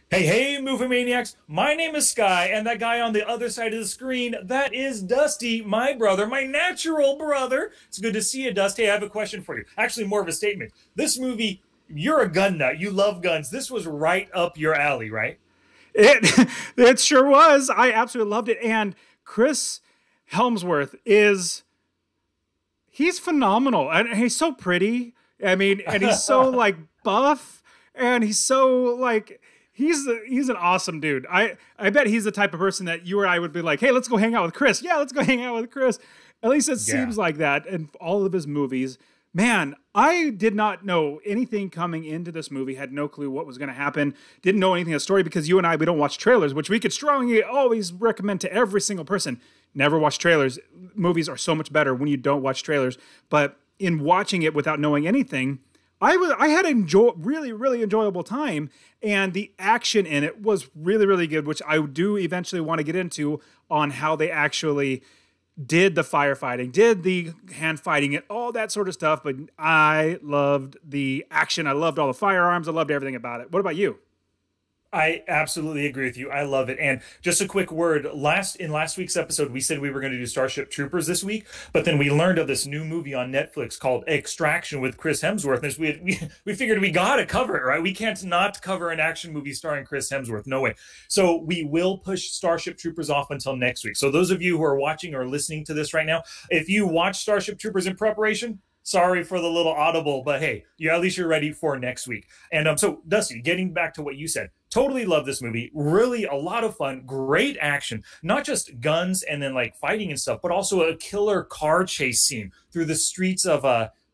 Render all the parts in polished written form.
Hey, hey, movie maniacs. My name is Sky, and that guy on the other side of the screen, that is Dusty, my brother, my natural brother. It's good to see you, Dusty. I have a question for you. Actually, more of a statement. This movie, you're a gun nut. You love guns. This was right up your alley, right? It it sure was. I absolutely loved it. And Chris Helmsworth is he's phenomenal. And he's so pretty. I mean, and he's so like buff and he's so like he's an awesome dude. I bet he's the type of person that you or I would be like, "Hey, let's go hang out with Chris." Yeah, let's go hang out with Chris. At least it Yeah. seems like that in all of his movies. Man, I did not know anything coming into this movie, had no clue what was going to happen, didn't know anything of the story because you and I, we don't watch trailers, which we could strongly always recommend to every single person. Never watch trailers. Movies are so much better when you don't watch trailers. But in watching it without knowing anything, I had a really enjoyable time, and the action in it was really good, which I do eventually want to get into on how they actually did the firefighting, did the hand fighting, and all that sort of stuff. But I loved the action. I loved all the firearms. I loved everything about it. What about you? I absolutely agree with you. I love it. And just a quick word, last week's episode, we said we were going to do Starship Troopers this week, but then we learned of this new movie on Netflix called Extraction with Chris Hemsworth. And we figured we got to cover it, right? We can't not cover an action movie starring Chris Hemsworth. No way. So we will push Starship Troopers off until next week. So those of you who are watching or listening to this right now, if you watch Starship Troopers in preparation, sorry for the little audible, but hey, you at least you're ready for next week. And so Dusty, getting back to what you said, totally love this movie. Really a lot of fun, great action, not just guns and then like fighting and stuff, but also a killer car chase scene through the streets of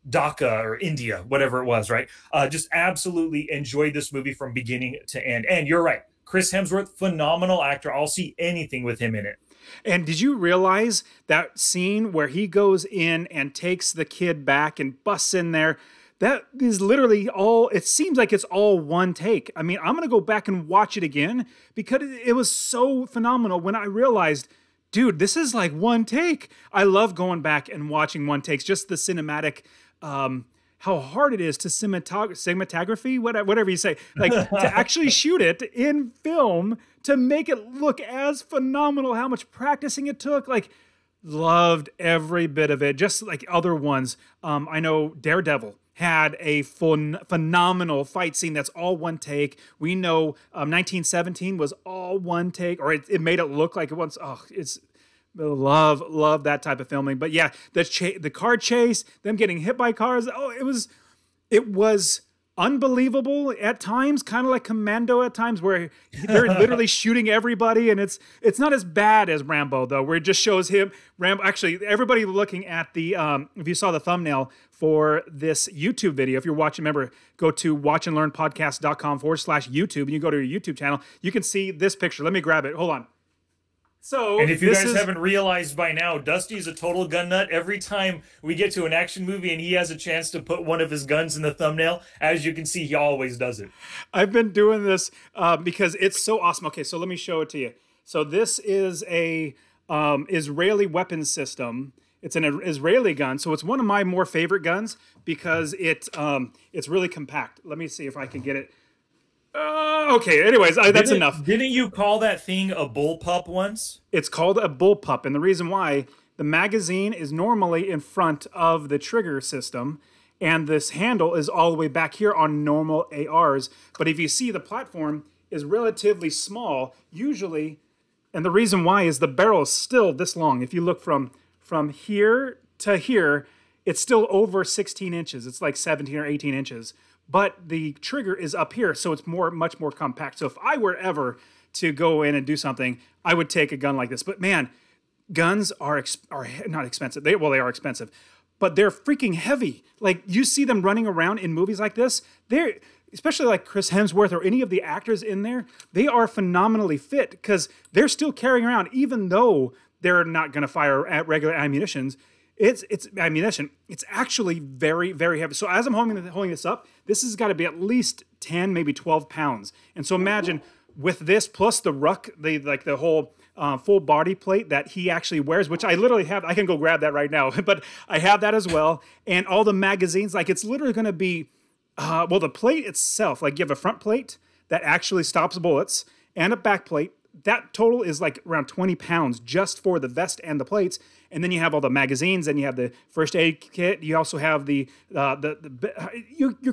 Dhaka or India, whatever it was, right? Just absolutely enjoyed this movie from beginning to end. And you're right, Chris Hemsworth, phenomenal actor. I'll see anything with him in it. And did you realize that scene where he goes in and takes the kid back and busts in there? That is literally all, it seems like it's all one take. I mean, I'm going to go back and watch it again because it was so phenomenal when I realized, dude, this is like one take. I love going back and watching one takes, just the cinematic, how hard it is to cinematography, whatever you say, like to actually shoot it in film to make it look as phenomenal, how much practicing it took. Like, loved every bit of it, just like other ones. I know Daredevil had a phenomenal fight scene that's all one take. We know 1917 was all one take, or it made it look like it was. Oh, it's love that type of filming. But yeah, the car chase, them getting hit by cars. Oh, it was unbelievable at times, kind of like Commando at times, where they're literally shooting everybody, and it's not as bad as Rambo though, where it just shows him Rambo. Actually, everybody looking at the if you saw the thumbnail for this YouTube video, if you're watching, remember, go to watchandlearnpodcast.com/YouTube, and you go to your YouTube channel, you can see this picture. Let me grab it. Hold on. So And if you this guys is haven't realized by now, Dusty's a total gun nut. Every time we get to an action movie and he has a chance to put one of his guns in the thumbnail, as you can see, he always does it. I've been doing this because it's so awesome. Okay, so let me show it to you. So this is a Israeli weapons system. It's an Israeli gun, so it's one of my more favorite guns because it's really compact. Let me see if I can get it. Okay, anyways, that's enough. Didn't you call that thing a bullpup once? It's called a bullpup, and the reason why, the magazine is normally in front of the trigger system, and this handle is all the way back here on normal ARs. But if you see, the platform is relatively small, usually, and the reason why is the barrel is still this long. If you look from here to here, it's still over 16 inches. It's like 17 or 18 inches. But the trigger is up here, so it's much more compact. So if I were ever to go in and do something, I would take a gun like this. But man, guns are not expensive. They are expensive, but they're freaking heavy. Like, you see them running around in movies like this. They're, especially like Chris Hemsworth or any of the actors in there, they are phenomenally fit because they're still carrying around, even though they're not going to fire at regular ammunitions. It's ammunition. It's actually very heavy. So as I'm holding this up, this has got to be at least 10, maybe 12 pounds. And so imagine with this plus the ruck, the whole full body plate that he actually wears, which I literally have. I can go grab that right now, but I have that as well. And all the magazines, like, it's literally going to be, well, the plate itself, like, you have a front plate that actually stops bullets and a back plate. That total is like around 20 pounds just for the vest and the plates. And then you have all the magazines, and you have the first aid kit. You also have you're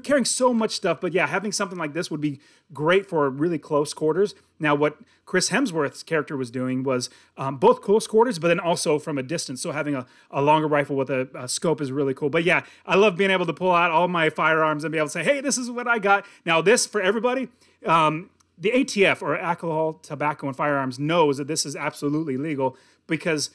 carrying so much stuff. But yeah, having something like this would be great for really close quarters. Now, what Chris Hemsworth's character was doing was both close quarters, but then also from a distance. So having a longer rifle with a scope is really cool. But yeah, I love being able to pull out all my firearms and be able to say, hey, this is what I got. Now, this, for everybody, the ATF, or Alcohol, Tobacco, and Firearms, knows that this is absolutely legal because,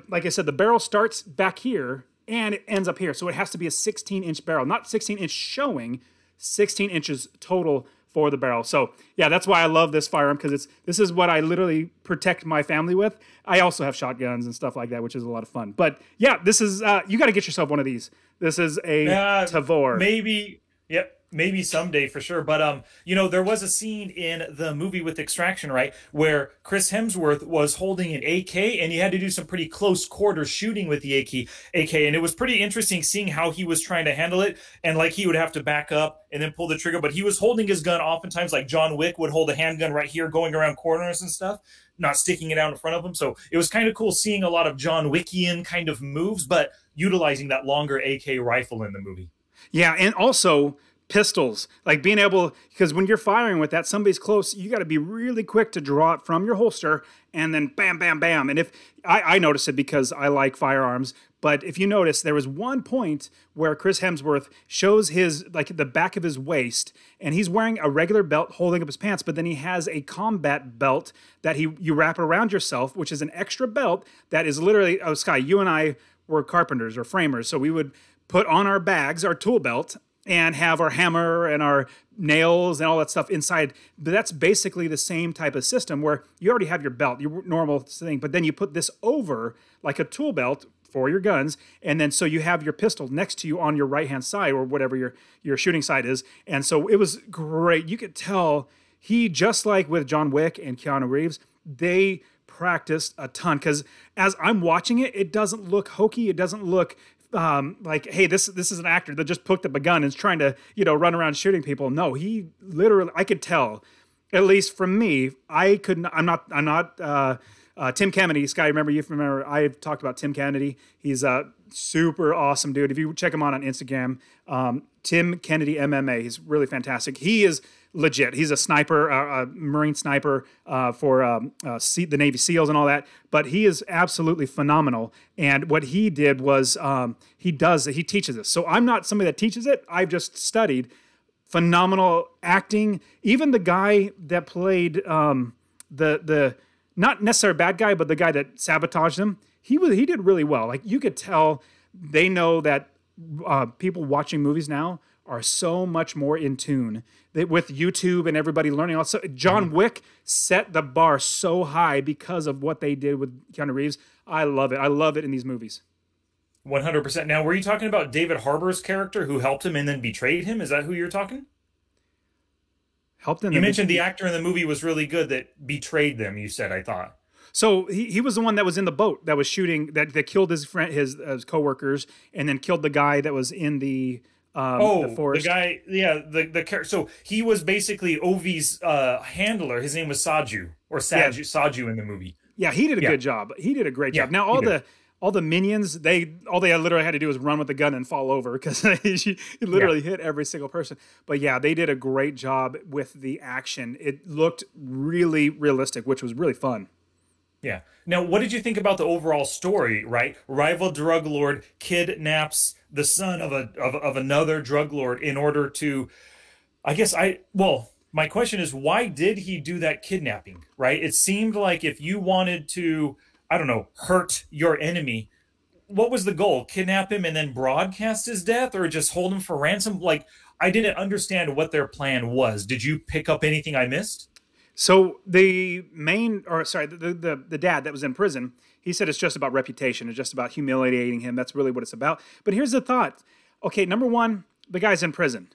like I said, the barrel starts back here and it ends up here. So it has to be a 16-inch barrel, not 16-inch showing, 16 inches total for the barrel. So yeah, that's why I love this firearm, because this is what I literally protect my family with. I also have shotguns and stuff like that, which is a lot of fun. But yeah, this is you got to get yourself one of these. This is a Tavor. Maybe. Yep. Maybe someday for sure. But, there was a scene in the movie with Extraction, right, where Chris Hemsworth was holding an AK, and he had to do some pretty close quarters shooting with the AK. And it was pretty interesting seeing how he was trying to handle it. And like, he would have to back up and then pull the trigger. But he was holding his gun oftentimes like John Wick would hold a handgun right here going around corners and stuff, not sticking it out in front of him. So it was kind of cool seeing a lot of John Wickian kind of moves, but utilizing that longer AK rifle in the movie. Yeah, and also pistols, like being able, because when you're firing with that, somebody's close, you got to be really quick to draw it from your holster and then bam, bam, bam. And if I noticed it because I like firearms, but if you notice, there was one point where Chris Hemsworth shows his, like, the back of his waist, and he's wearing a regular belt holding up his pants, but then he has a combat belt that you wrap around yourself, which is an extra belt that is literally, oh, Sky, you and I were carpenters or framers, so we would put on our bags, our tool belt, and have our hammer and our nails and all that stuff inside. But that's basically the same type of system where you already have your belt, your normal thing, but then you put this over like a tool belt for your guns, and then so you have your pistol next to you on your right-hand side, or whatever your shooting side is. And so it was great. You could tell he, just like with John Wick and Keanu Reeves, they practiced a ton, because as I'm watching it, it doesn't look hokey. It doesn't look like, hey, this is an actor that just picked up a gun and is trying to, run around shooting people. No, he literally, I could tell, at least from me, I'm not Tim Kennedy. Sky, remember, I've talked about Tim Kennedy. He's a super awesome dude. If you check him out on Instagram, Tim Kennedy MMA, he's really fantastic. He is legit. He's a sniper, a Marine sniper for the Navy SEALs and all that. But he is absolutely phenomenal. And what he did was he teaches this. So I'm not somebody that teaches it. I've just studied. Phenomenal acting. Even the guy that played the not necessarily bad guy, but the guy that sabotaged him, he did really well. Like, you could tell they know that people watching movies now are so much more in tune with YouTube and everybody learning. Also, John Wick set the bar so high because of what they did with Keanu Reeves. I love it. I love it in these movies. 100%. Now, were you talking about David Harbour's character who helped him and then betrayed him? Is that who you're talking? Helped him. You mentioned the actor in the movie was really good that betrayed them, you said, I thought. So he was the one that was in the boat that was shooting, that killed his friend, his coworkers, and then killed the guy that was in the forest. The guy, yeah, the character. So he was basically Ovi's handler. His name was Saju, or Saju in the movie. Yeah, he did a good job. He did a great job. Now all the minions, all they literally had to do was run with the gun and fall over, because he literally hit every single person. But yeah, they did a great job with the action. It looked really realistic, which was really fun. Yeah. Now, what did you think about the overall story, right? Rival drug lord kidnaps the son of another drug lord in order to, my question is, why did he do that kidnapping, right? It seemed like if you wanted to, I don't know, hurt your enemy, what was the goal? Kidnap him and then broadcast his death, or just hold him for ransom? Like, I didn't understand what their plan was. Did you pick up anything I missed? So the dad that was in prison, he said it's just about reputation. It's just about humiliating him. That's really what it's about. But here's the thought. Okay, number one, the guy's in prison.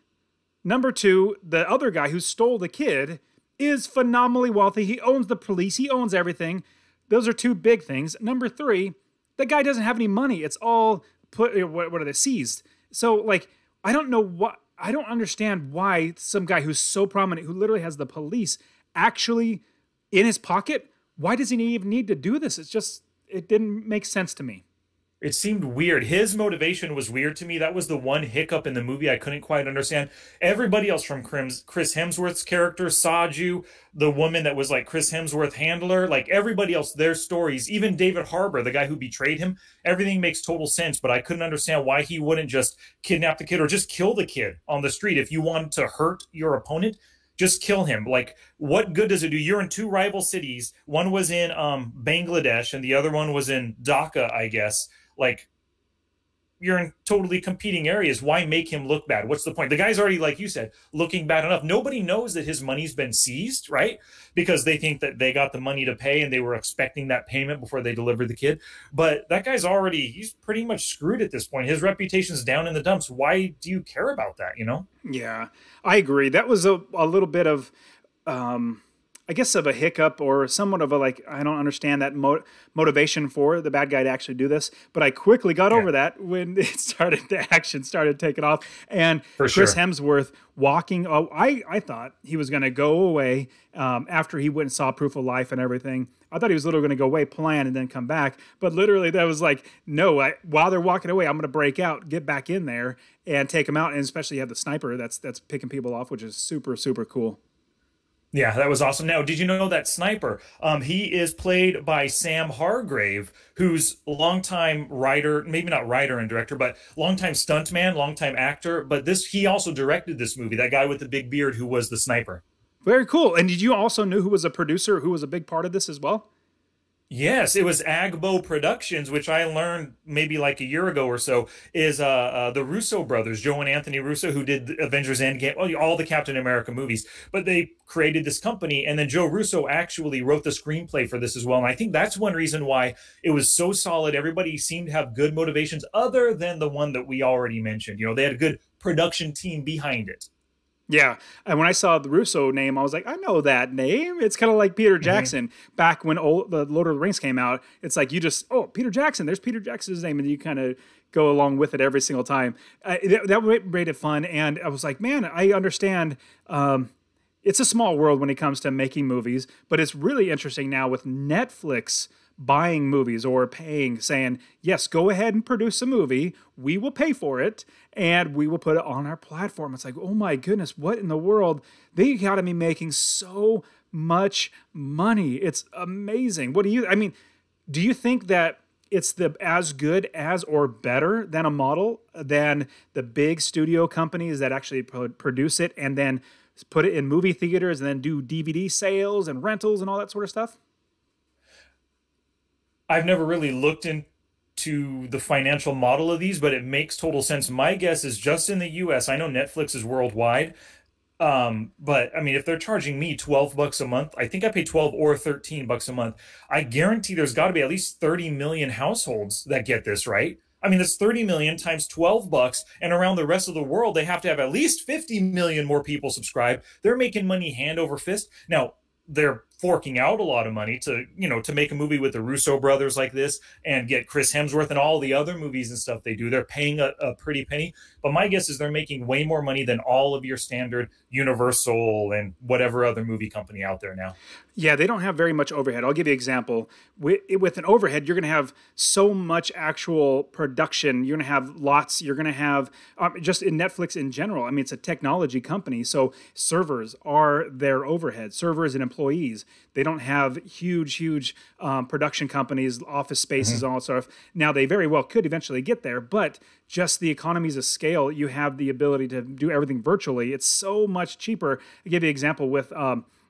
Number two, the other guy who stole the kid is phenomenally wealthy. He owns the police. He owns everything. Those are two big things. Number three, the guy doesn't have any money. It's all what are they, seized? So, like, I don't know what. I don't understand why some guy who's so prominent, who literally has the police actually in his pocket, why does he even need to do this? It's just, it didn't make sense to me. It seemed weird. His motivation was weird to me. That was the one hiccup in the movie I couldn't quite understand. Everybody else from Chris Hemsworth's character, Saju, the woman that was like Chris Hemsworth handler, like everybody else, their stories, even David Harbour, the guy who betrayed him, everything makes total sense, but I couldn't understand why he wouldn't just kidnap the kid or just kill the kid on the street. If you want to hurt your opponent, just kill him. Like, what good does it do? You're in two rival cities. One was in Bangladesh and the other one was in Dhaka, I guess. Like, you're in totally competing areas. Why make him look bad? What's the point? The guy's already, like you said, looking bad enough. Nobody knows that his money's been seized, right? Because they think that they got the money to pay and they were expecting that payment before they delivered the kid. But that guy's already, he's pretty much screwed at this point. His reputation's down in the dumps. Why do you care about that, you know? Yeah, I agree. That was a little bit of, I guess, of a hiccup or somewhat of a, like, I don't understand that motivation for the bad guy to actually do this. But I quickly got over that when it started, the action started taking off. And Chris Hemsworth walking, I thought he was going to go away after he went and saw Proof of Life and everything. I thought he was literally going to go away, plan, and then come back. But literally, that was like, no, while they're walking away, I'm going to break out, get back in there, and take them out. And especially you have the sniper that's picking people off, which is super, super cool. Yeah, that was awesome. Now, did you know that sniper? He is played by Sam Hargrave, who's a longtime writer, maybe not writer and director, but longtime stuntman, longtime actor. But he also directed this movie, that guy with the big beard who was the sniper. Very cool. And did you also know who was a producer, who was a big part of this as well? Yes, it was Agbo Productions, which I learned maybe like a year ago or so, is the Russo brothers, Joe and Anthony Russo, who did Avengers Endgame, all the Captain America movies. But they created this company, and then Joe Russo actually wrote the screenplay for this as well. And I think that's one reason why it was so solid. Everybody seemed to have good motivations, other than the one that we already mentioned. You know, they had a good production team behind it. Yeah, and when I saw the Russo name, I was like, I know that name. It's kind of like Peter Jackson. Back when the Lord of the Rings came out, it's like you just, Peter Jackson, there's Peter Jackson's name, and you kind of go along with it every single time. That made it fun, and I was like, man, I understand. It's a small world when it comes to making movies, but it's really interesting now with Netflix buying movies or paying, saying, yes, go ahead and produce a movie. We will pay for it and we will put it on our platform. It's like, oh my goodness, what in the world? They got to be making so much money. It's amazing. Do you think that it's as good as or better than a model than the big studio companies that actually produce it and then put it in movie theaters and then do DVD sales and rentals and all that sort of stuff? I've never really looked into the financial model of these, but it makes total sense. My guess is just in the US, I know Netflix is worldwide, but I mean, if they're charging me $12 a month, I think I pay 12 or $13 a month. I guarantee there's got to be at least 30 million households that get this, right? I mean, that's 30 million times $12, and around the rest of the world, they have to have at least 50 million more people subscribe. They're making money hand over fist. Now, they're forking out a lot of money to make a movie with the Russo brothers like this and get Chris Hemsworth and all the other movies and stuff they do. They're paying a pretty penny. But my guess is they're making way more money than all of your standard Universal and whatever other movie company out there now. Yeah, they don't have very much overhead. I'll give you an example. With an overhead, you're going to have so much actual production. You're going to have lots. You're going to have, just in Netflix in general, I mean, it's a technology company. So servers are their overhead, servers and employees. They don't have huge production companies, office spaces, and all that stuff. Now, they very well could eventually get there, but just the economies of scale, you have the ability to do everything virtually. It's so much cheaper. I'll give you an example with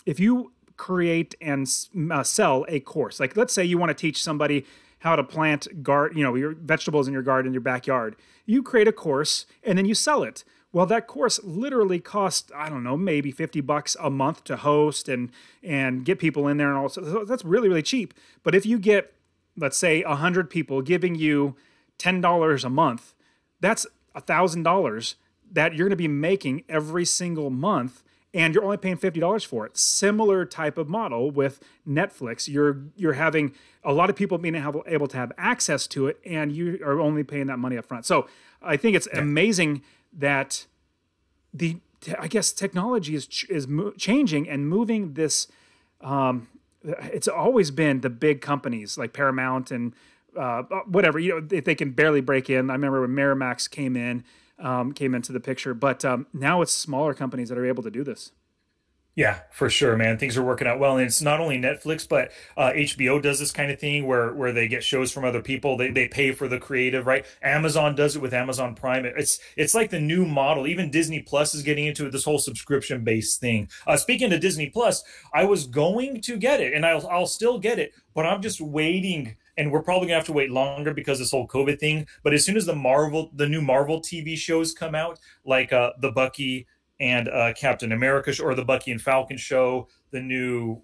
if you create and sell a course. Like, let's say you want to teach somebody how to plant your vegetables in your garden, in your backyard. You create a course and then you sell it. Well, that course literally costs, I don't know, maybe $50 a month to host and get people in there and all. So that's really, really cheap. But if you get, let's say, 100 people giving you $10 a month, that's $1,000 that you're going to be making every single month. And you're only paying $50 for it. Similar type of model with Netflix. You're having a lot of people being able to have access to it, and you are only paying that money up front. So I think it's amazing that I guess technology is changing and moving this. It's always been the big companies like Paramount and whatever, if they can barely break in. I remember when Miramax came into the picture, but now it's smaller companies that are able to do this. Yeah, for sure, man. Things are working out well, and it's not only Netflix, but HBO does this kind of thing where they get shows from other people. They pay for the creative, right? Amazon does it with Amazon Prime. It's like the new model. Even Disney Plus is getting into this whole subscription based thing. Speaking of Disney Plus, I was going to get it, and I'll still get it, but I'm just waiting. And we're probably gonna have to wait longer because this whole COVID thing. But as soon as the new Marvel TV shows come out, like the Bucky and Captain America or the Bucky and Falcon show, the new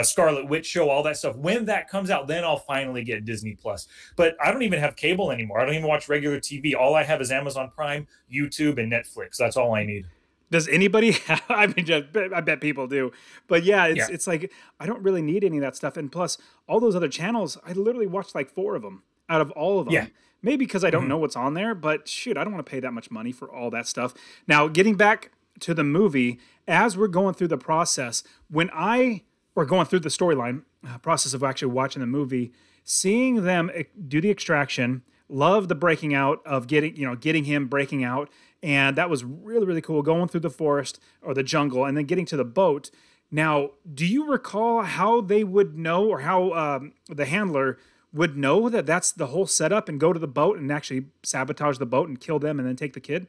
Scarlet Witch show, all that stuff. When that comes out, then I'll finally get Disney Plus. But I don't even have cable anymore. I don't even watch regular TV. All I have is Amazon Prime, YouTube, and Netflix. That's all I need. Does anybody have, I mean, I bet people do, but yeah, it's like, I don't really need any of that stuff. And plus all those other channels, I literally watched like 4 of them out of all of them. Yeah. Maybe because I don't know what's on there, but shoot, I don't want to pay that much money for all that stuff. Now, getting back to the movie, as we're going through the process, or going through the storyline process of actually watching the movie, seeing them do the extraction, love the breaking out of getting him breaking out. And that was really, really cool, going through the forest or the jungle and then getting to the boat. Now, do you recall how they would know, or how the handler would know that that's the whole setup and go to the boat and actually sabotage the boat and kill them and then take the kid?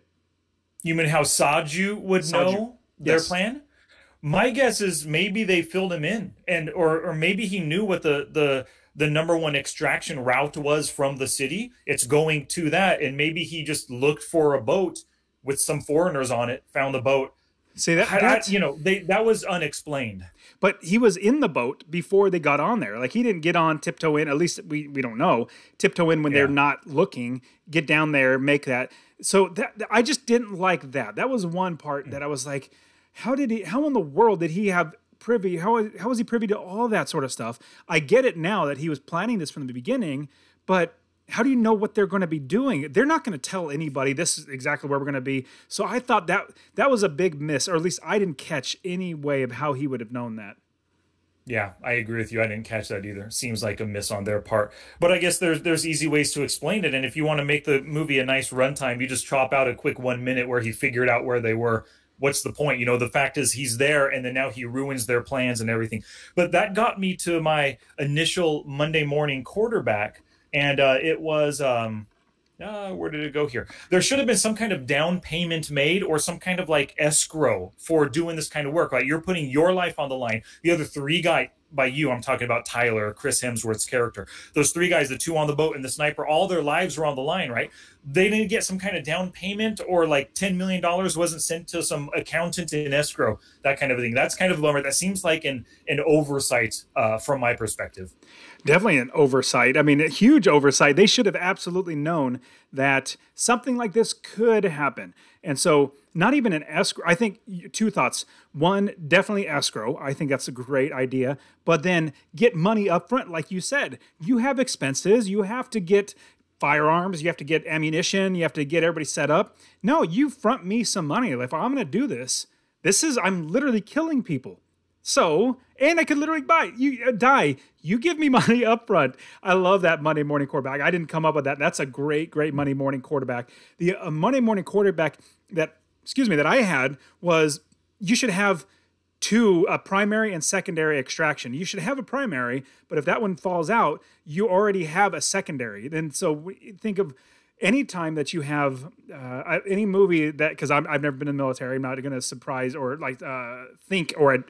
You mean how Saju would know their plan? My guess is maybe they filled him in, or maybe he knew what the number one extraction route was from the city. It's going to that, and maybe he just looked for a boat with some foreigners on it, found the boat. See that was unexplained. But he was in the boat before they got on there. Like, he didn't get on, tiptoe in. At least we don't know. Tiptoe in when they're not looking. Get down there, make that. So I just didn't like that. That was one part that I was like, how in the world did he have privy? How was he privy to all that sort of stuff? I get it now that he was planning this from the beginning, but how do you know what they're going to be doing? They're not going to tell anybody this is exactly where we're going to be. So I thought that was a big miss, or at least I didn't catch any way of how he would have known that. Yeah, I agree with you. I didn't catch that either. Seems like a miss on their part. But I guess there's easy ways to explain it. And if you want to make the movie a nice runtime, you just chop out a quick 1 minute where he figured out where they were. What's the point? The fact is he's there, and then now he ruins their plans and everything. But that got me to my initial Monday morning quarterback. And it was, where did it go here? There should have been some kind of down payment made, or some kind of like escrow for doing this kind of work. Like, you're putting your life on the line. The other 3 guys, by you, I'm talking about Tyler, Chris Hemsworth's character. Those 3 guys, the 2 on the boat and the sniper, all their lives were on the line, right? They didn't get some kind of down payment, or like $10 million wasn't sent to some accountant in escrow, that kind of thing. That's kind of a bummer. That seems like an oversight from my perspective. Definitely an oversight. I mean, a huge oversight. They should have absolutely known that something like this could happen. And so, not even an escrow. I think 2 thoughts. One, definitely escrow. I think that's a great idea. But then get money up front, like you said. You have expenses. You have to get firearms. You have to get ammunition. You have to get everybody set up. No, you front me some money. If I'm going to do this, I'm literally killing people. So, and I could literally die. You give me money up front. I love that Monday morning quarterback. I didn't come up with that. That's a great Monday morning quarterback. The Monday morning quarterback that I had was, you should have 2, a primary and secondary extraction. You should have a primary, but if that one falls out, you already have a secondary. And so think of any time that you have any movie that, because I've never been in the military, I'm not going to surprise or think or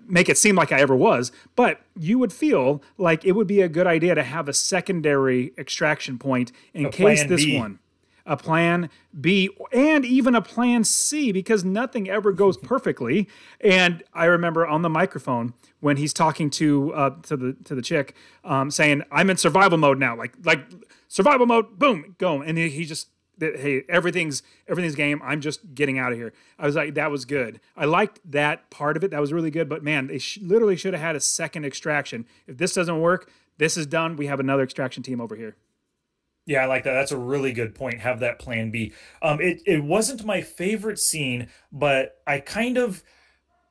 make it seem like I ever was, but you would feel like it would be a good idea to have a secondary extraction point in case this one. A plan B, and even a plan C, because nothing ever goes perfectly. And I remember on the microphone when he's talking to the chick, saying, "I'm in survival mode now." Like survival mode, boom, go. And he just, hey, everything's game. I'm just getting out of here. I was like, that was good. I liked that part of it. That was really good. But man, they literally should have had a second extraction. If this doesn't work, this is done. We have another extraction team over here. Yeah, I like that. That's a really good point. Have that plan B. It wasn't my favorite scene, but I kind of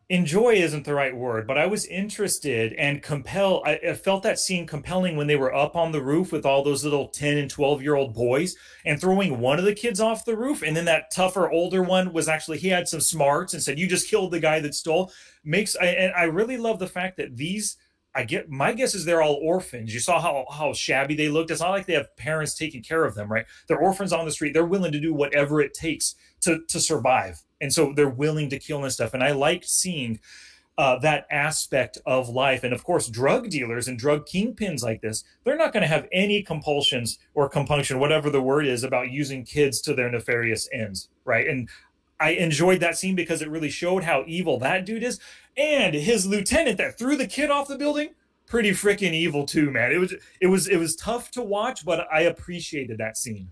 enjoy isn't the right word, but I was interested and compelled. I felt that scene compelling when they were up on the roof with all those little 10 and 12-year-old boys and throwing one of the kids off the roof. And then that tougher, older one was actually, he had some smarts and said, "You just killed the guy that stole." And I really love the fact that these, my guess is they're all orphans. You saw how shabby they looked. It's not like they have parents taking care of them, right? They're orphans on the street. They're willing to do whatever it takes to survive. And so they're willing to kill and stuff. And I liked seeing that aspect of life. And of course, drug dealers and drug kingpins like this, they're not going to have any compulsions or compunction, whatever the word is, about using kids to their nefarious ends, right? And I enjoyed that scene because it really showed how evil that dude is. And his lieutenant that threw the kid off the building, pretty freaking evil too, man. It was tough to watch, but I appreciated that scene.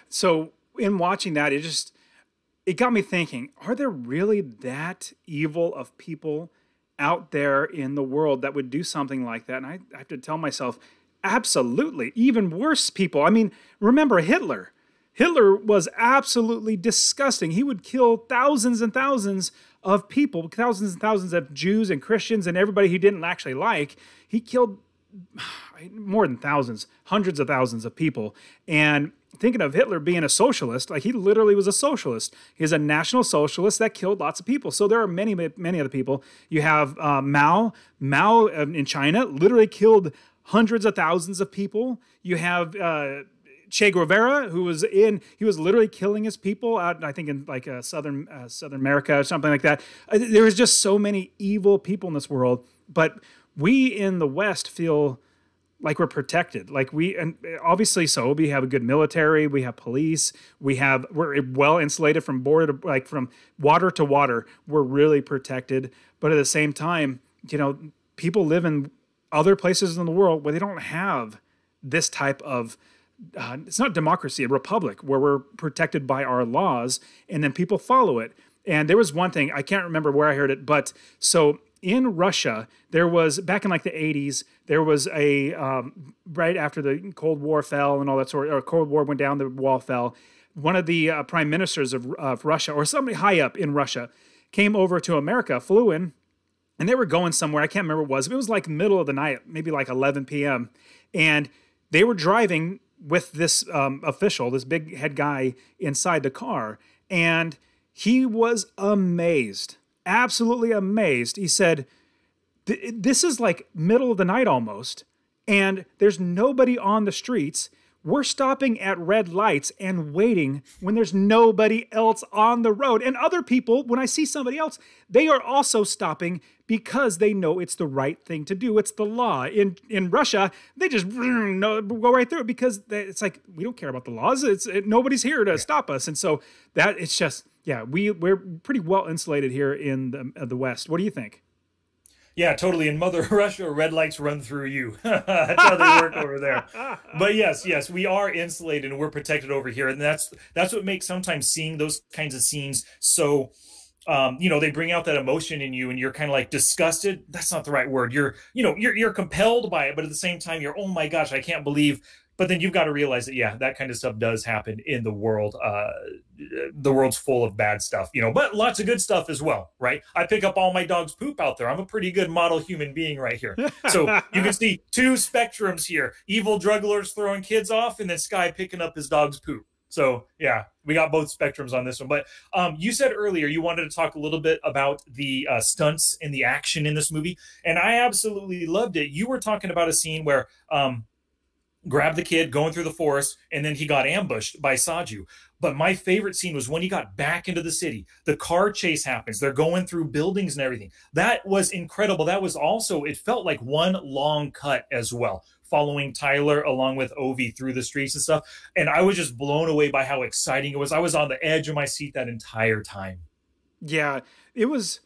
So in watching that, it got me thinking, are there really that evil of people out there in the world that would do something like that? And I have to tell myself, absolutely. Even worse people. I mean, remember Hitler. Hitler was absolutely disgusting. He would kill thousands and thousands of people, thousands and thousands of Jews and Christians and everybody he didn't actually like. He killed more than thousands, hundreds of thousands of people. And thinking of Hitler being a socialist, like he literally was a socialist. He's a national socialist that killed lots of people. So there are many, many other people. You have Mao in China literally killed hundreds of thousands of people. You have Che Guevara, he was literally killing his people out, I think in like Southern America or something like that. There was just so many evil people in this world, but we in the West feel like we're protected. And obviously so, we have a good military, we have police, we're well insulated from border to, like from water to water. We're really protected. But at the same time, people live in other places in the world where they don't have this type of it's not democracy, a republic where we're protected by our laws and then people follow it. And there was one thing, I can't remember where I heard it, but so in Russia, there was, back in like the 80s, there was right after the Cold War fell and all that sort, or Cold War went down, the wall fell, one of the prime ministers of Russia, or somebody high up in Russia, came over to America, flew in, and they were going somewhere, I can't remember what it was, but it was like middle of the night, maybe like 11 p.m., and they were driving with this official, this big head guy inside the car, and he was amazed, absolutely amazed. He said, "This is like middle of the night almost, and there's nobody on the streets. We're stopping at red lights and waiting when there's nobody else on the road. And other people, when I see somebody else, they are also stopping because they know it's the right thing to do. It's the law. In Russia, they just go right through it because it's like, we don't care about the laws. Nobody's here to stop us. And so it's just, we're pretty well insulated here in the West. What do you think? Yeah, totally. In Mother Russia, red lights run through you. That's how they work over there. But yes, we are insulated and we're protected over here. And that's what makes sometimes seeing those kinds of scenes so, they bring out that emotion in you and you're kind of like disgusted. That's not the right word. You're compelled by it, but at the same time, you're, oh my gosh, I can't believe. But then you've got to realize that, that kind of stuff does happen in the world. The world's full of bad stuff, but lots of good stuff as well, right? I pick up all my dog's poop out there. I'm a pretty good model human being right here. So you can see two spectrums here. Evil drug lords throwing kids off and then Sky picking up his dog's poop. So, we got both spectrums on this one. But you said earlier you wanted to talk a little bit about the stunts and the action in this movie. And I absolutely loved it. You were talking about a scene where grabbed the kid going through the forest, and then he got ambushed by Saju. But my favorite scene was when he got back into the city. The car chase happens. They're going through buildings and everything. That was incredible. That was also, it felt like one long cut as well, following Tyler along with Ovi through the streets and stuff. And I was just blown away by how exciting it was. I was on the edge of my seat that entire time. Yeah, it was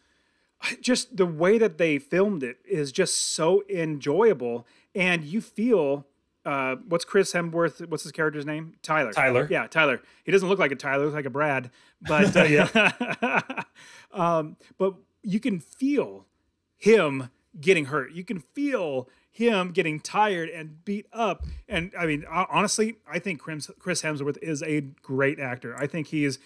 just the way that they filmed it is just so enjoyable. And you feel... what's Chris Hemsworth? What's his character's name? Tyler. Tyler. Yeah, Tyler. He doesn't look like a Tyler. He looks like a Brad. But but you can feel him getting hurt. You can feel him getting tired and beat up. And I mean, honestly, I think Chris Hemsworth is a great actor. I think he's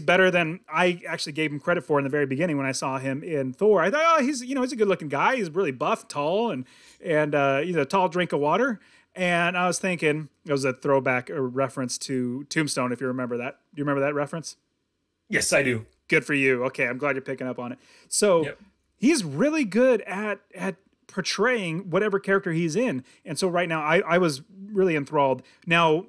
better than I actually gave him credit for in the very beginning when I saw him in Thor. I thought, oh, he's a good looking guy. He's really buff, tall, and he's a tall drink of water. And I was thinking it was a throwback, a reference to Tombstone, if you remember that. Do you remember that reference? Yes, I do. Good for you. Okay, I'm glad you're picking up on it. So he's really good at portraying whatever character he's in. And so right now, I was really enthralled. Now,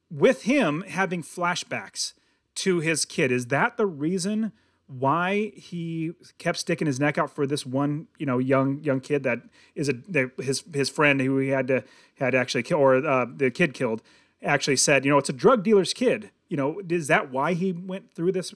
with him having flashbacks to his kid, is that the reason why he kept sticking his neck out for this one, young kid that is his friend who he had to actually kill, or the kid killed, actually said, it's a drug dealer's kid. Is that why he went through this?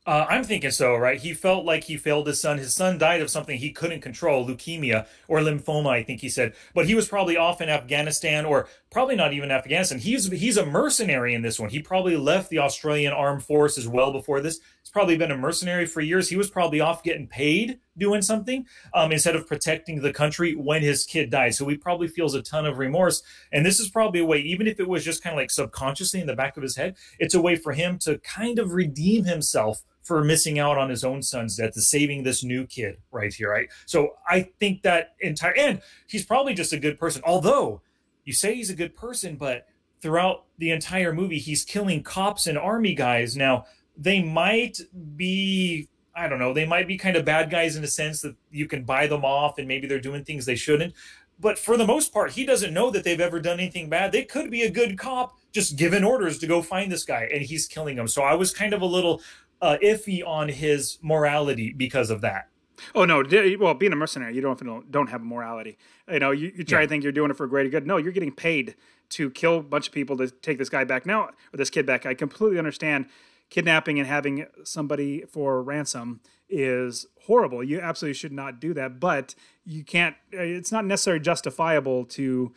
I'm thinking so, right? He felt like he failed his son. His son died of something he couldn't control, leukemia or lymphoma, I think he said. But he was probably off in Afghanistan, or probably not even Afghanistan. He's a mercenary in this one. He probably left the Australian Armed Forces well before this. He's probably been a mercenary for years. He was probably off getting paid doing something instead of protecting the country when his kid died. So he probably feels a ton of remorse. And this is probably a way, even if it was just kind of like subconsciously in the back of his head, it's a way for him to kind of redeem himself for missing out on his own son's death, to saving this new kid right here, right? So I think that and he's probably just a good person. Although you say he's a good person, but throughout the entire movie, he's killing cops and army guys. Now, they might be, I don't know, they might be kind of bad guys in a sense that you can buy them off and maybe they're doing things they shouldn't. But for the most part, he doesn't know that they've ever done anything bad. They could be a good cop just given orders to go find this guy, and he's killing them. So I was kind of a little iffy on his morality because of that. Oh no! Well, being a mercenary, you don't have morality. You try to think you're doing it for a greater good. No, you're getting paid to kill a bunch of people to take this guy back now, or this kid back. I completely understand kidnapping and having somebody for ransom is horrible. You absolutely should not do that, but you can't. It's not necessarily justifiable to.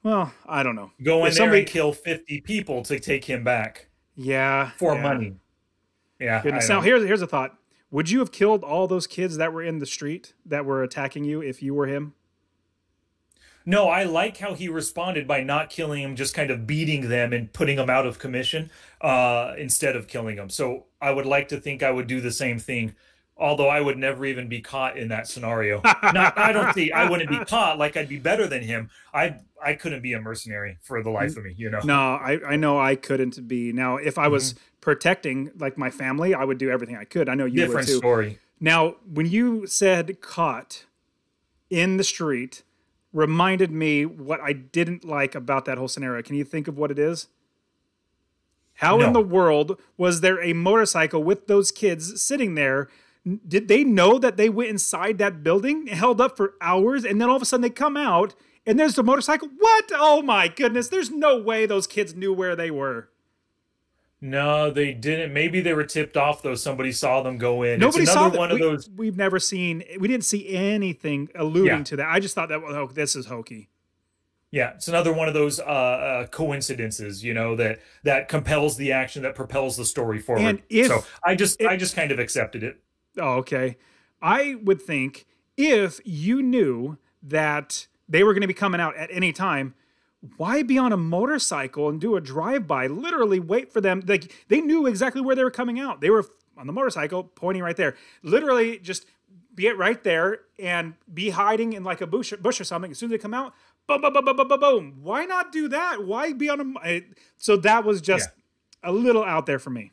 Well, I don't know. Go in there and kill 50 people to take him back. Yeah, for money. Yeah. Now here's a thought. Would you have killed all those kids that were in the street that were attacking you if you were him? No, I like how he responded by not killing them, just kind of beating them and putting them out of commission instead of killing them. So I would like to think I would do the same thing, although I would never even be caught in that scenario. I wouldn't be caught, like I'd be better than him. I couldn't be a mercenary for the life of me, No, I know I couldn't be. Now, if I was protecting like my family, I would do everything I could. I know you would too. Different story. Now, when you said caught in the street, reminded me what I didn't like about that whole scenario. Can you think of what it is? How in the world was there a motorcycle with those kids sitting there? Did they know that they went inside that building, held up for hours, and then all of a sudden they come out and there's the motorcycle? What? Oh my goodness. There's no way those kids knew where they were. No, they didn't. Maybe they were tipped off, though. Somebody saw them go in. Nobody saw that. We didn't see anything alluding to that. I just thought that, this is hokey. Yeah, it's another one of those coincidences, that compels the action, that propels the story forward. And so I just kind of accepted it. Oh, okay. I would think if you knew that they were going to be coming out at any time, why be on a motorcycle and do a drive-by? Literally wait for them. Like, they knew exactly where they were coming out. They were on the motorcycle pointing right there. Literally just be it right there and be hiding in like a bush or something. As soon as they come out, boom, boom, boom, boom, boom, boom, boom. Why not do that? Why be on so that was just a little out there for me.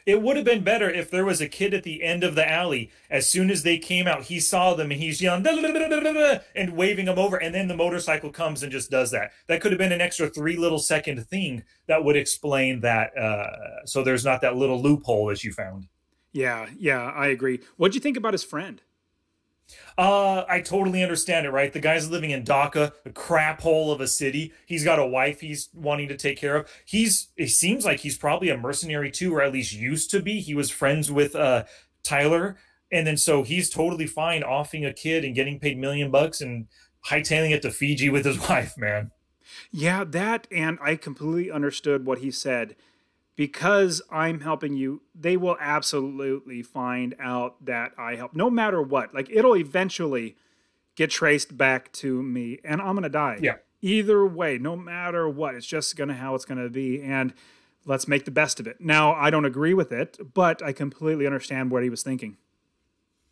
It would have been better if there was a kid at the end of the alley. As soon as they came out, he saw them and he's yelling and waving them over. And then the motorcycle comes and just does that. That could have been an extra 3 little second thing that would explain that. So there's not that little loophole that you found. Yeah, I agree. What'd you think about his friend? I totally understand it, right? The guy's living in Dhaka, a crap hole of a city. He's got a wife he's wanting to take care of. It seems like he's probably a mercenary too, or at least used to be. He was friends with Tyler. And then so he's totally fine offing a kid and getting paid $1 million and hightailing it to Fiji with his wife, man. Yeah, that, and I completely understood what he said. Because I'm helping you, they will absolutely find out that I help, no matter what. Like, it'll eventually get traced back to me, and I'm gonna die. Yeah. Either way, no matter what, it's just gonna how it's gonna be, and let's make the best of it. Now, I don't agree with it, but I completely understand what he was thinking.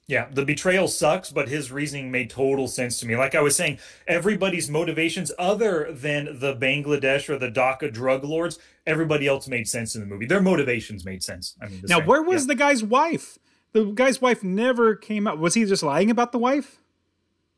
Yeah, the betrayal sucks, but his reasoning made total sense to me. Like I was saying, everybody's motivations, other than the Bangladesh or the Dhaka drug lords, everybody else made sense in the movie. Their motivations made sense. I mean, now, where was the guy's wife? The guy's wife never came out. Was he just lying about the wife?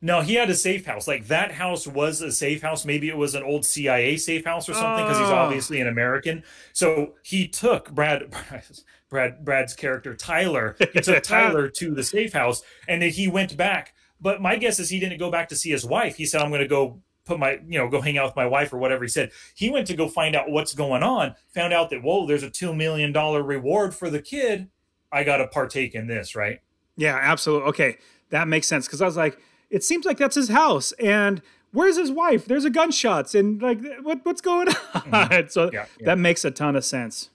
No, he had a safe house. Like that house was a safe house. Maybe it was an old CIA safe house or something, because he's obviously an American. So he took Brad's character, Tyler. He took Tyler to the safe house, and then he went back. But my guess is he didn't go back to see his wife. He said, I'm going to go put my, go hang out with my wife or whatever he said. He went to go find out what's going on, found out that, whoa, there's a $2 million reward for the kid. I got to partake in this, right? Yeah, absolutely. Okay, that makes sense. Because I was like, it seems like that's his house. And where's his wife? There's a gunshots. And like, what's going on? Mm-hmm. So that makes a ton of sense.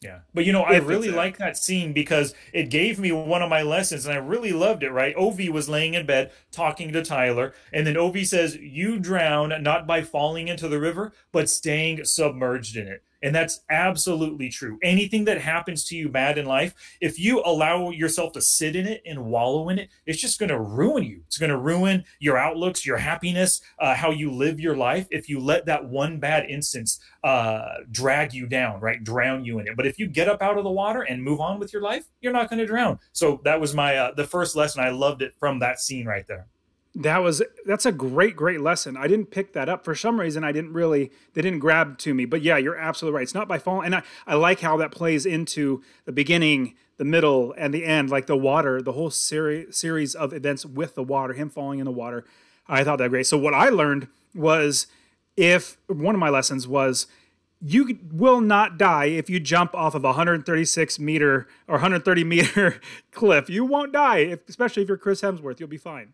Yeah. But, I really like that scene because it gave me one of my lessons, and I really loved it, right? Ovi was laying in bed talking to Tyler, and then Ovi says, you drown not by falling into the river, but staying submerged in it. And that's absolutely true. Anything that happens to you bad in life, if you allow yourself to sit in it and wallow in it, it's just going to ruin you. It's going to ruin your outlooks, your happiness, how you live your life. If you let that one bad instance drag you down, right? Drown you in it. But if you get up out of the water and move on with your life, you're not going to drown. So that was my the first lesson. I loved it from that scene right there. That's a great lesson. I didn't pick that up for some reason. They didn't grab to me, but yeah, you're absolutely right. It's not by falling. And I like how that plays into the beginning, the middle, and the end, like the water, the whole series of events with the water, him falling in the water. I thought that great. So what I learned was, one of my lessons was, you will not die if you jump off of a 136 meter or 130 meter cliff. You won't die, especially if you're Chris Hemsworth. You'll be fine.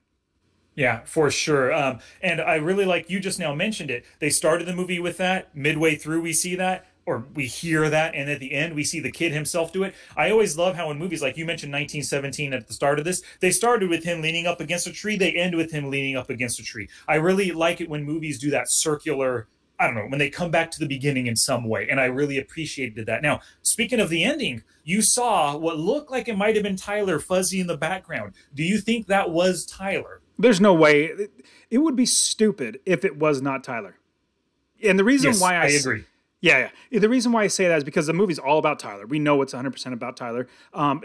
Yeah, for sure. And I really like, you just now mentioned it. They started the movie with that. Midway through, we see that, or we hear that. And at the end, we see the kid himself do it. I always love how in movies, like you mentioned 1917 at the start of this, they started with him leaning up against a tree. They end with him leaning up against a tree. I really like it when movies do that circular, I don't know, when they come back to the beginning in some way. And I really appreciated that. Now, speaking of the ending, you saw what looked like it might have been Tyler fuzzy in the background. Do you think that was Tyler? There's no way. It would be stupid if it was not Tyler. And the reason why I agree. Yeah. The reason why I say that is because the movie's all about Tyler. We know it's 100% about Tyler.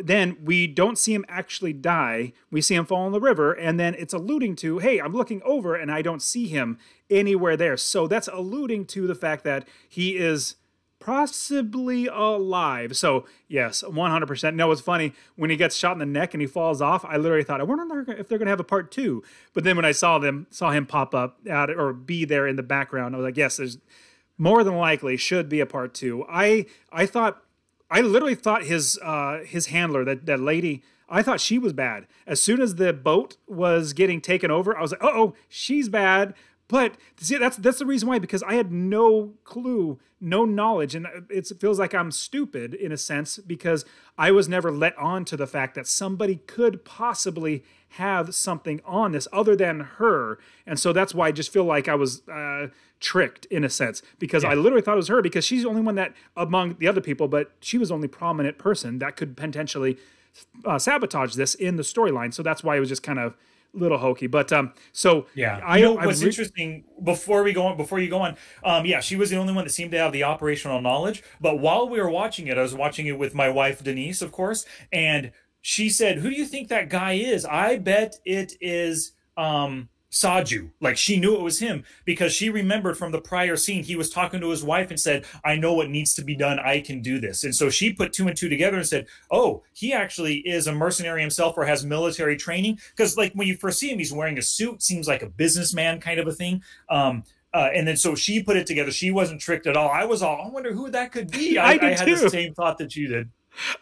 Then we don't see him actually die. We see him fall in the river, and then it's alluding to, hey, I'm looking over and I don't see him anywhere there. So that's alluding to the fact that he is possibly alive. So yes, 100%. No, it's funny when he gets shot in the neck and he falls off. I literally thought, I wonder if they're going to have a part 2. But then when I saw him pop up out or be there in the background, I was like, yes, there's more than likely should be a part 2. I literally thought his handler, that lady, I thought she was bad. As soon as the boat was getting taken over, I was like, oh, she's bad. But see, that's the reason why, because I had no clue, no knowledge, and it feels like I'm stupid in a sense because I was never let on to the fact that somebody could possibly have something on this other than her, and so that's why I just feel like I was tricked in a sense because I literally thought it was her because she's the only one that among the other people, but she was the only prominent person that could potentially sabotage this in the storyline. So that's why it was just kind of little hokey, but so yeah. What's interesting before you go on, she was the only one that seemed to have the operational knowledge. But while we were watching it, I was watching it with my wife Denise, of course, and she said, "Who do you think that guy is?" I bet it is Saju. Like she knew it was him because she remembered from the prior scene he was talking to his wife and said, I know what needs to be done. I can do this. And so she put 2 and 2 together and said, oh, he actually is a mercenary himself or has military training. Because like when you first see him, he's wearing a suit, seems like a businessman kind of a thing. And then so she put it together. She wasn't tricked at all. I wonder who that could be. I had the same thought that you did.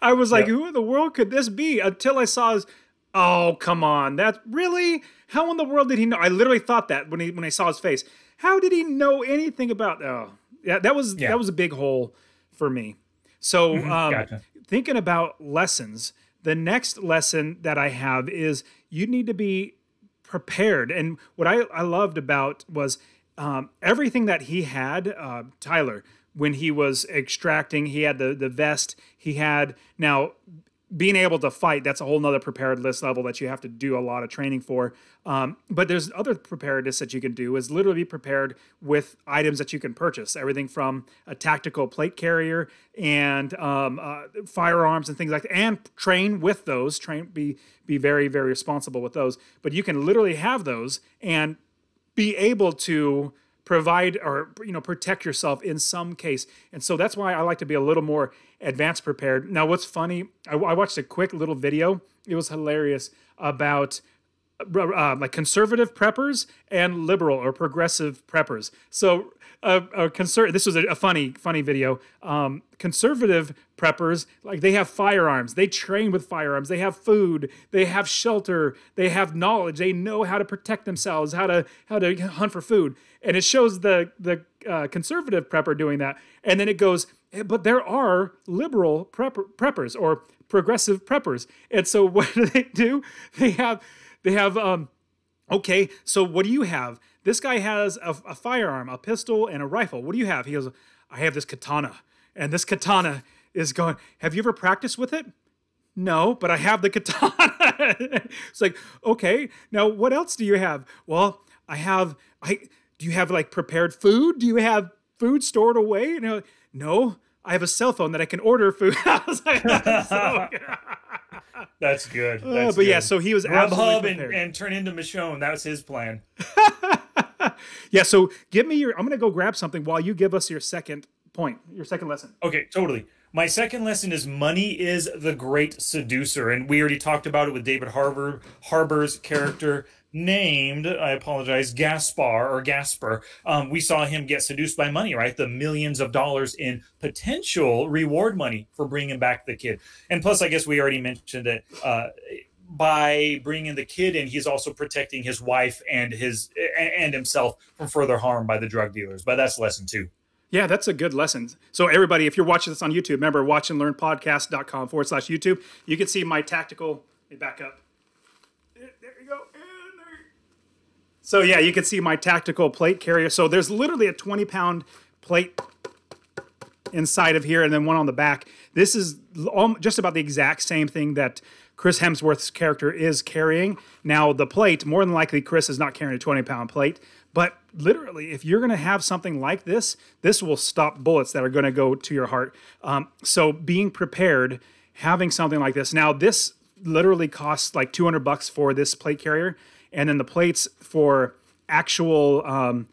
I was like, who in the world could this be? Until I saw his, oh, come on. That's really... How in the world did he know? I literally thought that when I saw his face. How did he know anything about... Oh, yeah, that was a big hole for me. So gotcha. Thinking about lessons, the next lesson that I have is you need to be prepared. And what I loved about was everything that he had, Tyler, when he was extracting, he had the vest, he had now being able to fight. That's a whole nother preparedness level that you have to do a lot of training for. But there's other preparedness that you can do is literally be prepared with items that you can purchase. Everything from a tactical plate carrier and firearms and things like that, and train with those, be very, very responsible with those. But you can literally have those and be able to provide or protect yourself in some case. And so that's why I like to be a little more advanced prepared. Now, what's funny, I watched a quick little video. It was hilarious about like conservative preppers and liberal or progressive preppers. So this was a funny video. Conservative preppers, like they have firearms, they train with firearms, they have food, they have shelter, they have knowledge, they know how to protect themselves, how to hunt for food. And it shows the conservative prepper doing that. And then it goes, but there are liberal preppers or progressive preppers. And so what do? They have okay, so what do you have? This guy has a firearm, a pistol, and a rifle. What do you have? He goes, I have this katana. And this katana is going, have you ever practiced with it? No, but I have the katana. It's like, okay, now what else do you have? Well, do you have like prepared food? Do you have food stored away? No, I have a cell phone that I can order food. I was like, that's good. But good. Yeah, so he was Grubhub and turn into Michonne. That was his plan. Yeah, so give me I'm going to go grab something while you give us your second point, your second lesson. Okay, totally. My second lesson is money is the great seducer. And we already talked about it with David Harbour's character named, I apologize, Gasper. We saw him get seduced by money, right? The millions of dollars in potential reward money for bringing back the kid. And plus, I guess we already mentioned that by bringing the kid in, he's also protecting his wife and himself from further harm by the drug dealers. But that's lesson 2. Yeah, that's a good lesson. So everybody, if you're watching this on YouTube, remember watchandlearnpodcast.com/YouTube. You can see my tactical, let me back up. There you go. So yeah, you can see my tactical plate carrier. So there's literally a 20-pound plate inside of here and then one on the back. This is just about the exact same thing that Chris Hemsworth's character is carrying. Now the plate, more than likely Chris is not carrying a 20-pound plate, but literally if you're going to have something like this, this will stop bullets that are going to go to your heart. So being prepared, having something like this. Now this literally costs like $200 for this plate carrier. And then the plates for actual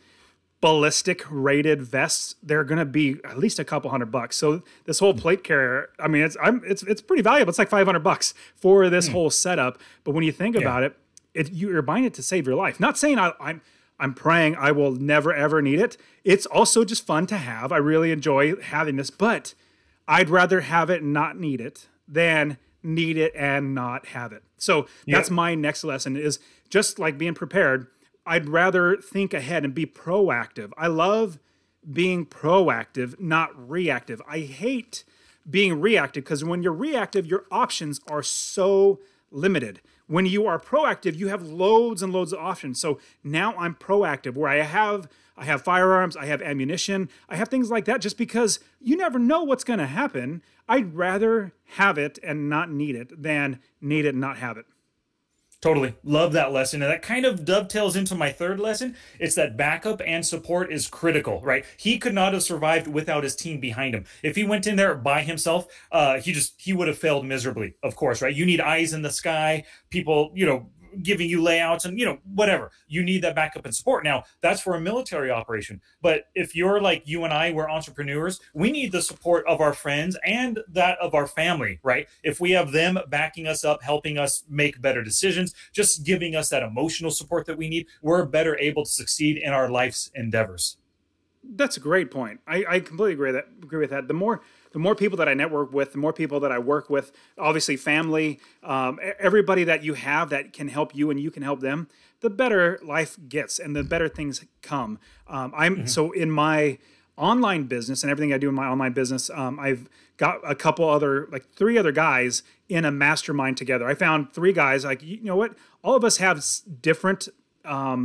ballistic rated vests, they're going to be at least a couple $100. So this whole plate carrier, I mean, it's pretty valuable. It's like $500 for this whole setup. But when you think about it, you're buying it to save your life. Not saying I'm praying I will never ever need it. It's also just fun to have. I really enjoy having this, but I'd rather have it and not need it than need it and not have it. So that's my next lesson is just like being prepared. I'd rather think ahead and be proactive. I love being proactive, not reactive. I hate being reactive because when you're reactive, your options are so limited. When you are proactive, you have loads and loads of options. So now I'm proactive where I have firearms, I have ammunition, I have things like that just because you never know what's going to happen. I'd rather have it and not need it than need it and not have it. Totally. Love that lesson. And that kind of dovetails into my third lesson. It's that backup and support is critical, right? He could not have survived without his team behind him. If he went in there by himself, he would have failed miserably, of course, right? You need eyes in the sky, people, giving you layouts and, whatever. You need that backup and support. Now, that's for a military operation. But if you're like you and I, we're entrepreneurs, we need the support of our friends and that of our family, right? If we have them backing us up, helping us make better decisions, just giving us that emotional support that we need, we're better able to succeed in our life's endeavors. That's a great point. I completely agree with that. The more people that I network with, the more people that I work with, obviously family, everybody that you have that can help you and you can help them, the better life gets and the better things come. So in my online business and everything I do in my online business, I've got a couple other, like 3 other guys in a mastermind together. I found 3 guys, like, you know what? All of us have different, not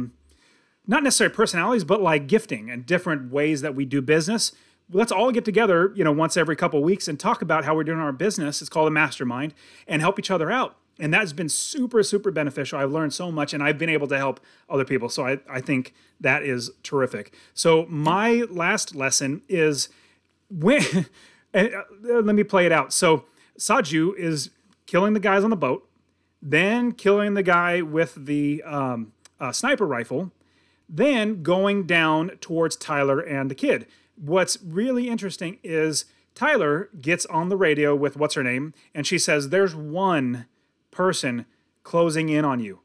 necessarily personalities, but like gifting and different ways that we do business. Let's all get together, once every couple of weeks and talk about how we're doing our business. It's called a mastermind, and help each other out. And that's been super, super beneficial. I've learned so much, and I've been able to help other people. So I think that is terrific. So my last lesson is when, and let me play it out. So Saju is killing the guys on the boat, then killing the guy with the sniper rifle, then going down towards Tyler and the kid. What's really interesting is Tyler gets on the radio with what's her name, and she says, there's one person closing in on you.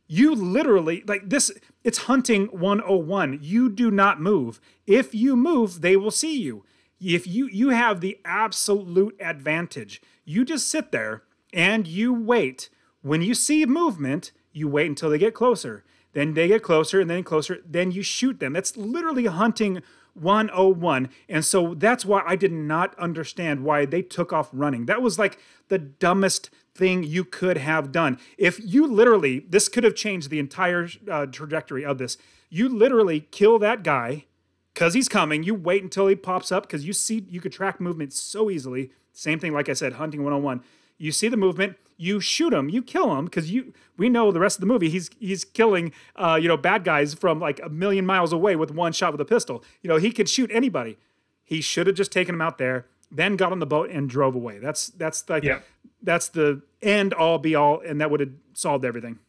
You literally, like this, it's hunting 101. You do not move. If you move, they will see you. If you have the absolute advantage. You just sit there and you wait. When you see movement, you wait until they get closer. Then they get closer and then closer. Then you shoot them. That's literally hunting 101. And so that's why I did not understand why they took off running. That was like the dumbest thing you could have done. If you literally, this could have changed the entire trajectory of this. You literally kill that guy because he's coming. You wait until he pops up because you could track movement so easily. Same thing, like I said, hunting 101. You see the movement, you shoot him, you kill him, because we know the rest of the movie he's killing bad guys from like a million miles away with one shot with a pistol. He could shoot anybody. He should have just taken him out there, then got on the boat and drove away. That's the end all be all, and that would have solved everything.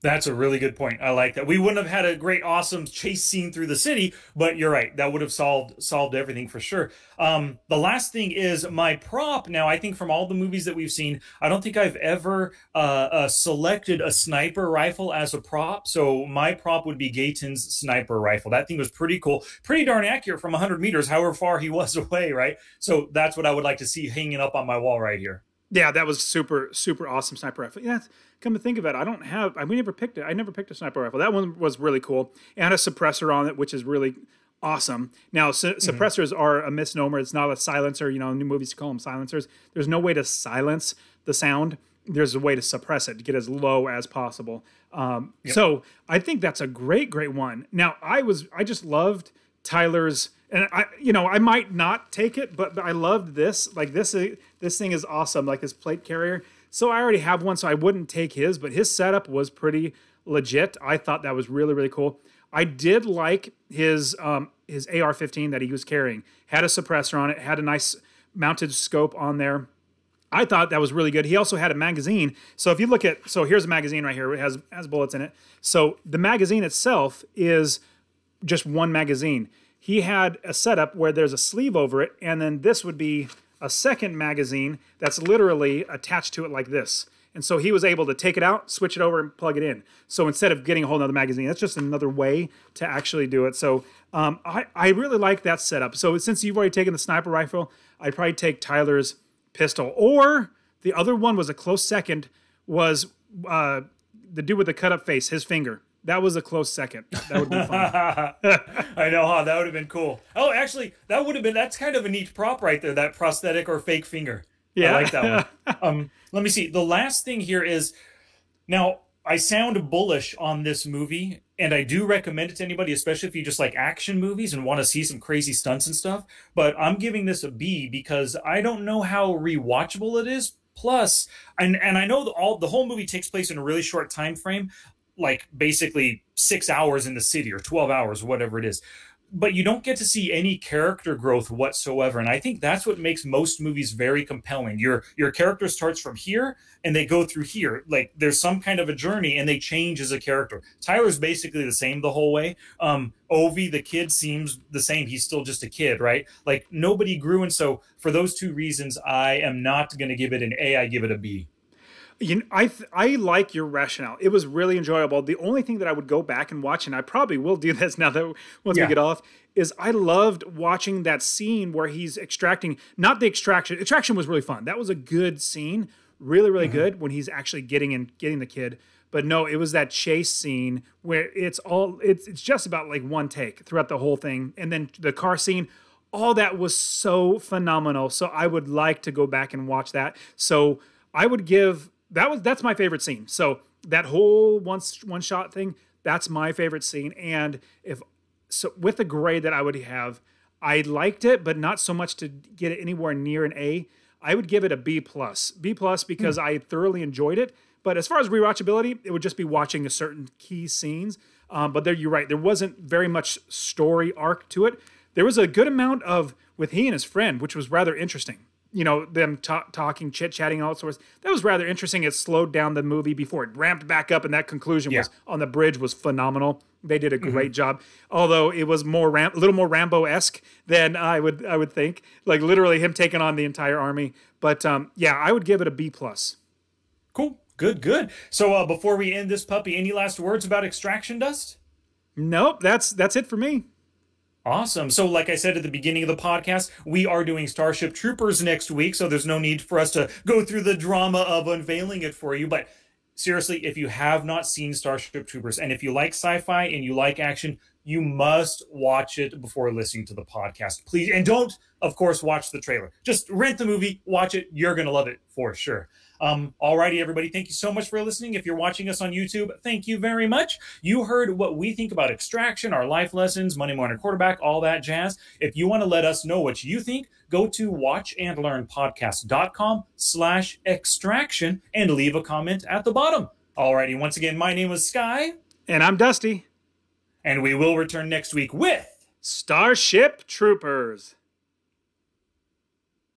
That's a really good point. I like that. We wouldn't have had a great, awesome chase scene through the city, but you're right. That would have solved everything for sure. The last thing is my prop. Now, I think from all the movies that we've seen, I don't think I've ever selected a sniper rifle as a prop. So my prop would be Gaten's sniper rifle. That thing was pretty cool, pretty darn accurate from 100 meters, however far he was away, right? So that's what I would like to see hanging up on my wall right here. Yeah, that was super, super awesome sniper rifle. Yeah, come to think of it, we never picked it. I never picked a sniper rifle. That one was really cool. It had a suppressor on it, which is really awesome. Now, suppressors are a misnomer. It's not a silencer. New movies call them silencers. There's no way to silence the sound. There's a way to suppress it, to get as low as possible. So I think that's a great, great one. Now, I just loved Tyler's. And I might not take it, but I loved this. Like this thing is awesome. Like this plate carrier. So I already have one, so I wouldn't take his. But his setup was pretty legit. I thought that was really, really cool. I did like his AR-15 that he was carrying. Had a suppressor on it. Had a nice mounted scope on there. I thought that was really good. He also had a magazine. So if you look at, here's a magazine right here. It has bullets in it. So the magazine itself is just one magazine. He had a setup where there's a sleeve over it, and then this would be a second magazine that's literally attached to it like this. And so he was able to take it out, switch it over, and plug it in. So instead of getting a whole other magazine, that's just another way to actually do it. So I really like that setup. So since you've already taken the sniper rifle, I'd probably take Tyler's pistol. Or the other one was a close second, was the dude with the cut-up face, his finger. That was a close second. That would be fun. I know, huh? That would have been cool. Oh, actually, that's kind of a neat prop right there, that prosthetic or fake finger. Yeah. I like that one. Let me see. The last thing here is, now, I sound bullish on this movie, and I do recommend it to anybody, especially if you just like action movies and want to see some crazy stunts and stuff. But I'm giving this a B because I don't know how rewatchable it is. Plus, and I know the whole movie takes place in a really short time frame, like basically 6 hours in the city or 12 hours, whatever it is. But you don't get to see any character growth whatsoever. And I think that's what makes most movies very compelling. Your character starts from here and they go through here. Like there's some kind of a journey and they change as a character. Tyler's basically the same the whole way. Ovi, the kid, seems the same. He's still just a kid, right? Like nobody grew. And so for those two reasons, I am not going to give it an A. I give it a B. I like your rationale. It was really enjoyable. The only thing that I would go back and watch, and I probably will do this now that once we get off, is I loved watching that scene where he's extracting, not the extraction. Extraction was really fun. That was a good scene. Really, really good when he's actually getting the kid. But no, it was that chase scene where it's just about like one take throughout the whole thing. And then the car scene, all that was so phenomenal. So I would like to go back and watch that. So I would give that's my favorite scene. So that whole one shot thing, that's my favorite scene. And with the grade that I would have, I liked it, but not so much to get it anywhere near an A. I would give it a B plus. B plus because I thoroughly enjoyed it. But as far as rewatchability, it would just be watching a certain key scenes. But you're right. There wasn't very much story arc to it. There was a good amount with he and his friend, which was rather interesting. You know, them talking, chit-chatting, all sorts. That was rather interesting. It slowed down the movie before it ramped back up, and that conclusion was on the bridge was phenomenal. They did a great job. Although it was a little more Rambo-esque than I would think. Like literally him taking on the entire army. But I would give it a B plus. Cool. Good. So before we end this puppy, any last words about Extraction, Dust? Nope. That's it for me. Awesome. So like I said at the beginning of the podcast, we are doing Starship Troopers next week, so there's no need for us to go through the drama of unveiling it for you. But seriously, if you have not seen Starship Troopers, and if you like sci-fi and you like action, you must watch it before listening to the podcast. Please, and don't, of course, watch the trailer. Just rent the movie, watch it. You're going to love it for sure. Alrighty, everybody. Thank you so much for listening. If you're watching us on YouTube, thank you very much. You heard what we think about Extraction, our life lessons, Monday Morning Quarterback, all that jazz. If you want to let us know what you think, go to watchandlearnpodcast.com/extraction and leave a comment at the bottom. Alrighty, once again, my name was Sky. And I'm Dusty. And we will return next week with Starship Troopers.